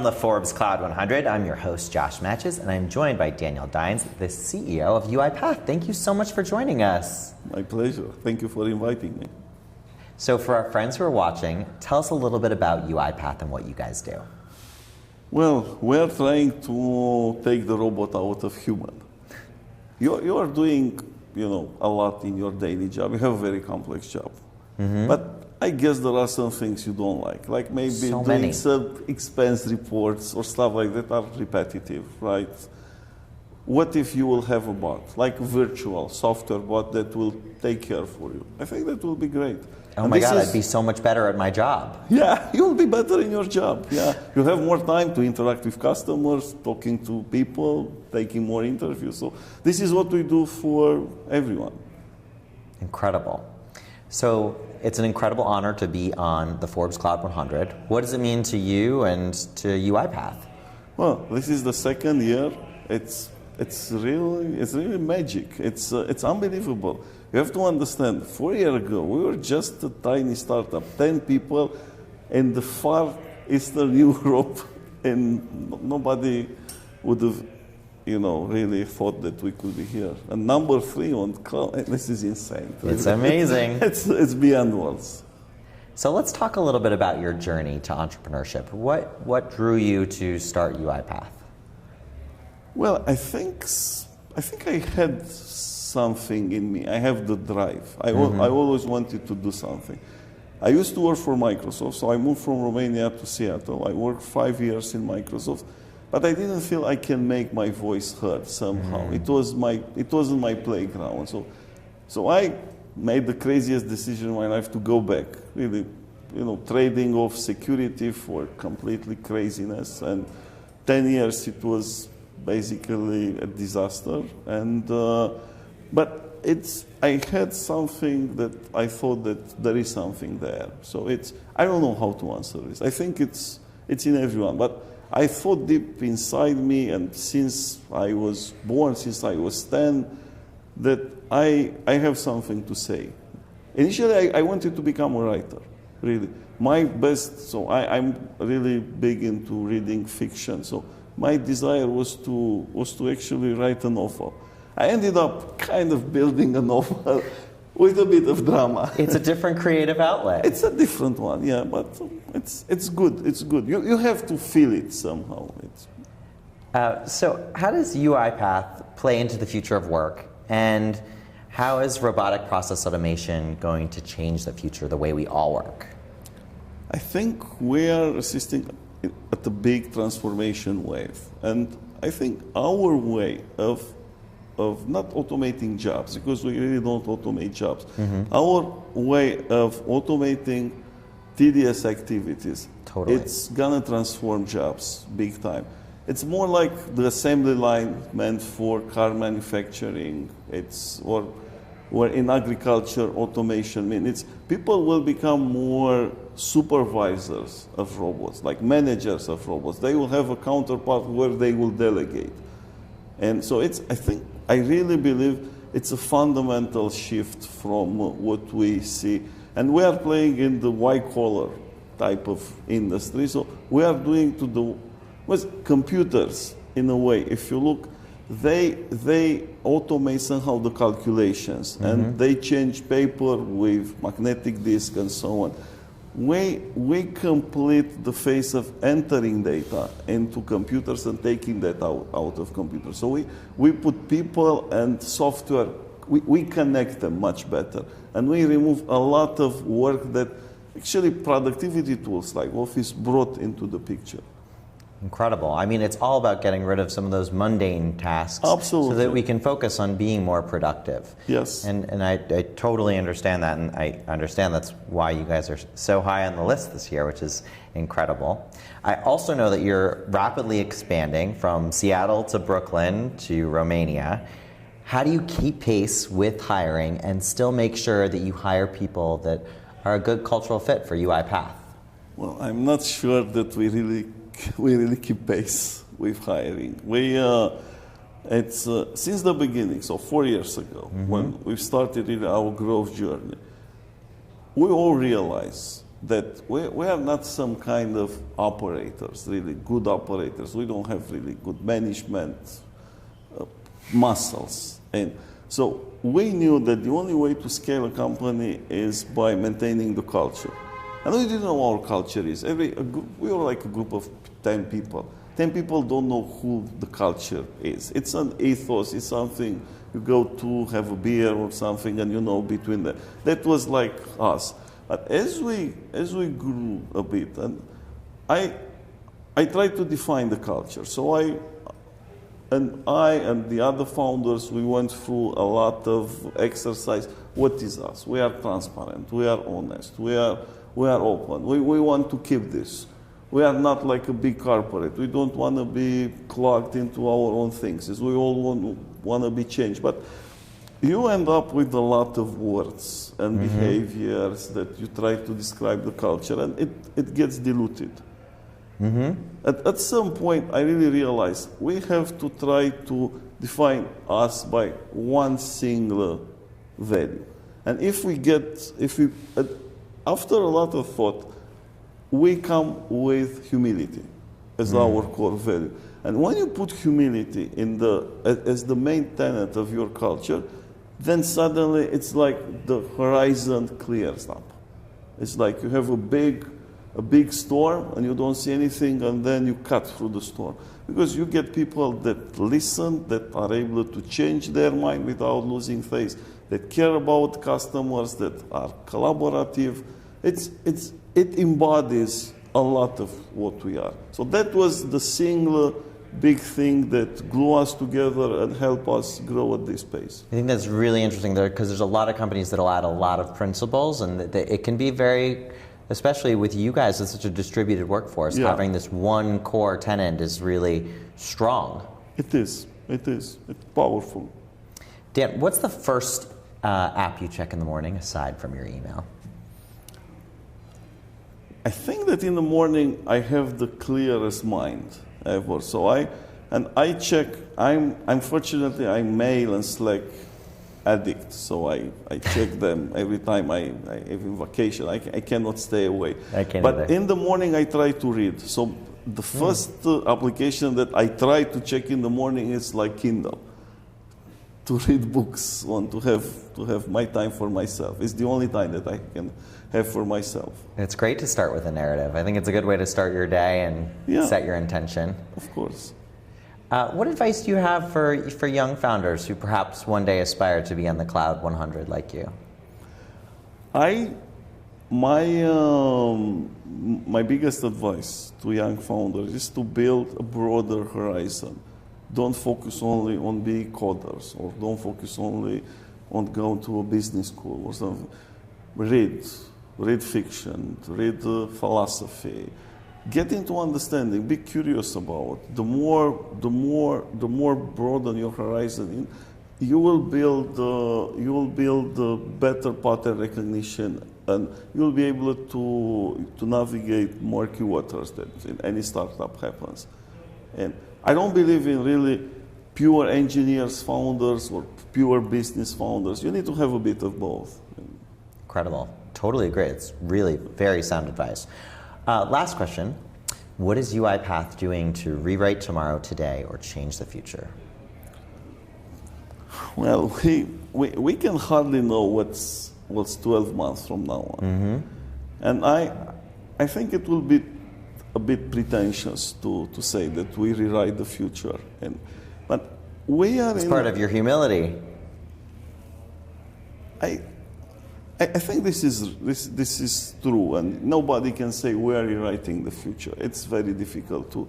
the Forbes Cloud 100. I'm your host, Josh Machiz, and I'm joined by Daniel Dines, the CEO of UiPath. Thank you so much for joining us. My pleasure. Thank you for inviting me. So for our friends who are watching, tell us a little bit about UiPath and what you guys do. Well, we're trying to take the robot out of human. You are doing, a lot in your daily job. You have a very complex job. But I guess there are some things you don't like maybe doing some expense reports or stuff like that are repetitive, right? What if you will have a bot, like a virtual software bot that will take care for you? I think that will be great. Oh my God, I'd be so much better at my job. Yeah, you'll be better in your job. Yeah, you'll have more time to interact with customers, talking to people, taking more interviews. So this is what we do for everyone. Incredible. So it's an incredible honor to be on the Forbes Cloud 100. What does it mean to you and to UiPath? Well, this is the second year. It's really magic. It's unbelievable. You have to understand, 4 years ago, we were just a tiny startup, 10 people in the far Eastern Europe, and nobody would have, really thought that we could be here. And number 3 on cloud, this is insane. It's amazing. It's beyond words. So let's talk a little bit about your journey to entrepreneurship. What drew you to start UiPath? Well, I think I had something in me. I have the drive. I always wanted to do something. I used to work for Microsoft, so I moved from Romania to Seattle. I worked 5 years in Microsoft, but I didn't feel I can make my voice heard somehow. It wasn't my playground. So I made the craziest decision in my life to go back. Really, trading off security for completely craziness. And 10 years it was basically a disaster. But I had something that I thought that there is something there. So I don't know how to answer this. I think it's in everyone. But I thought deep inside me, and since I was born, since I was 10, that I have something to say. Initially, I wanted to become a writer, really. I'm really big into reading fiction. So my desire was to actually write a novel. I ended up kind of building a novel with a bit of drama. It's a different creative outlet. It's a different one, yeah, but it's good. It's good. You have to feel it somehow. So how does UiPath play into the future of work, and how is robotic process automation going to change the future, the way we all work? I think we are assisting at a big transformation wave, and I think our way of not automating jobs, because we really don't automate jobs. Our way of automating tedious activities, it's gonna transform jobs big time. It's more like the assembly line meant for car manufacturing. Or in agriculture, automation means people will become more supervisors of robots, like managers of robots. They will have a counterpart where they will delegate. And so I really believe it's a fundamental shift from what we see. And we are playing in the white-collar type of industry. So we are doing with computers, in a way. If you look, they automate somehow the calculations, and they change paper with magnetic disk and so on. We complete the phase of entering data into computers and taking that out of computers. So we put people and software, we connect them much better. And we remove a lot of work that actually productivity tools like Office brought into the picture. Incredible. I mean, it's all about getting rid of some of those mundane tasks. Absolutely. So that we can focus on being more productive. Yes. And I totally understand that, and I understand that's why you guys are so high on the list this year, which is incredible. I also know that you're rapidly expanding from Seattle to Brooklyn to Romania. How do you keep pace with hiring and still make sure that you hire people that are a good cultural fit for UiPath? Well, I'm not sure that we really keep pace with hiring. Since the beginning, so 4 years ago, when we started our growth journey, we all realized that we are not some kind of operators, really good operators. We don't have really good management muscles. And so we knew that the only way to scale a company is by maintaining the culture. And we didn't know what our culture is. We were like a group of 10 people. 10 people don't know who the culture is. It's an ethos, it's something you go to have a beer or something and you know between them. That was like us. But as we grew a bit, and I tried to define the culture. So I and the other founders, we went through a lot of exercise. What is us? We are transparent. We are honest. We are open. We want to keep this. We are not like a big corporate. We don't want to be clogged into our own things. We all want to be changed. But you end up with a lot of words and behaviors that you try to describe the culture, and it gets diluted. At some point, I really realized we have to try to define us by one single value. And after a lot of thought, we come with humility as our core value. And when you put humility as the main tenet of your culture, then suddenly it's like the horizon clears up. It's like you have a big storm and you don't see anything, and then you cut through the storm. Because you get people that listen, that are able to change their mind without losing face, that care about customers, that are collaborative. It embodies a lot of what we are. So that was the single big thing that glue us together and help us grow at this pace. I think that's really interesting there, because there's a lot of companies that'll add a lot of principles, and it can be very, especially with you guys as such a distributed workforce, having this one core tenet is really strong. It is. It's powerful. Dan, what's the first app you check in the morning aside from your email? I think that in the morning I have the clearest mind ever. So I check. Unfortunately, I'm mail and Slack addict. So I check them every time I'm in vacation. I cannot stay away. But in the morning I try to read. So the first application that I try to check in the morning is like Kindle. To read books, to have my time for myself. It's the only time that I can have for myself. It's great to start with a narrative. I think it's a good way to start your day and set your intention. Of course. What advice do you have for young founders who perhaps one day aspire to be on the Cloud 100 like you? My biggest advice to young founders is to build a broader horizon. Don't focus only on being coders, or don't focus only on going to a business school or something. Read fiction, read philosophy. Get into understanding. Be curious about it. The more broaden your horizon, you will build better pattern recognition, and you'll be able to navigate murky waters that in any startup happens. And I don't believe in really pure engineers, founders, or pure business founders. You need to have a bit of both. Incredible. Totally agree. It's really very sound advice. Last question. What is UiPath doing to rewrite tomorrow today or change the future? Well, we can hardly know what's 12 months from now on. And I think it will be a bit pretentious to say that we rewrite the future, but we are. It's part of your humility. I think this is true, and nobody can say we are rewriting the future. It's very difficult to,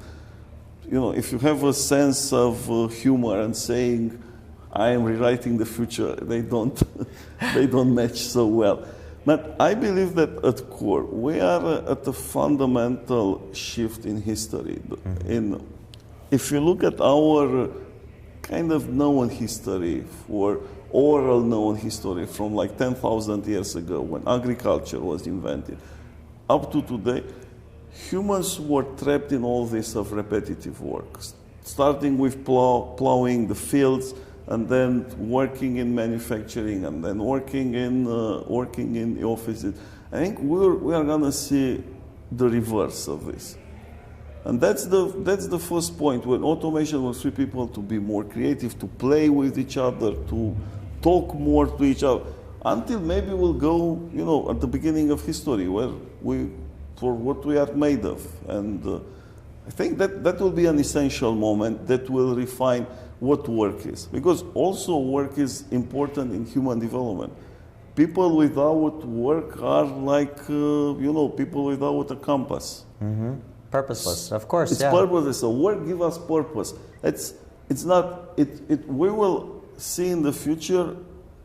if you have a sense of humor and saying I am rewriting the future, they don't match so well. But I believe that at core, we are at a fundamental shift in history. If you look at our kind of known history, or oral known history from like 10,000 years ago when agriculture was invented, up to today, humans were trapped in all this of repetitive work, starting with plowing the fields, and then working in manufacturing, and then working in the offices. I think we are going to see the reverse of this. And that's the first point, when automation will free people to be more creative, to play with each other, to talk more to each other, until maybe we'll go, you know, at the beginning of history, where for what we are made of. And I think that will be an essential moment that will refine what work is. Because also work is important in human development. People without work are like, you know, people without a compass. Mm-hmm. Purposeless, of course. It's purposeless. So work gives us purpose. It's not. We will see in the future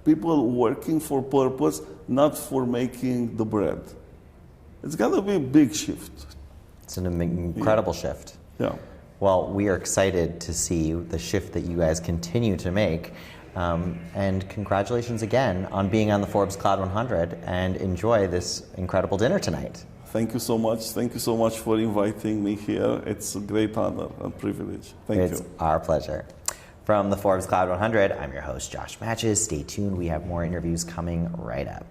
people working for purpose, not for making the bread. It's gonna be a big shift. It's an incredible shift. Yeah. Well, we are excited to see the shift that you guys continue to make. And congratulations again on being on the Forbes Cloud 100, and enjoy this incredible dinner tonight. Thank you so much. Thank you so much for inviting me here. It's a great honor and privilege. Thank you. It's our pleasure. From the Forbes Cloud 100, I'm your host, Josh Machiz. Stay tuned. We have more interviews coming right up.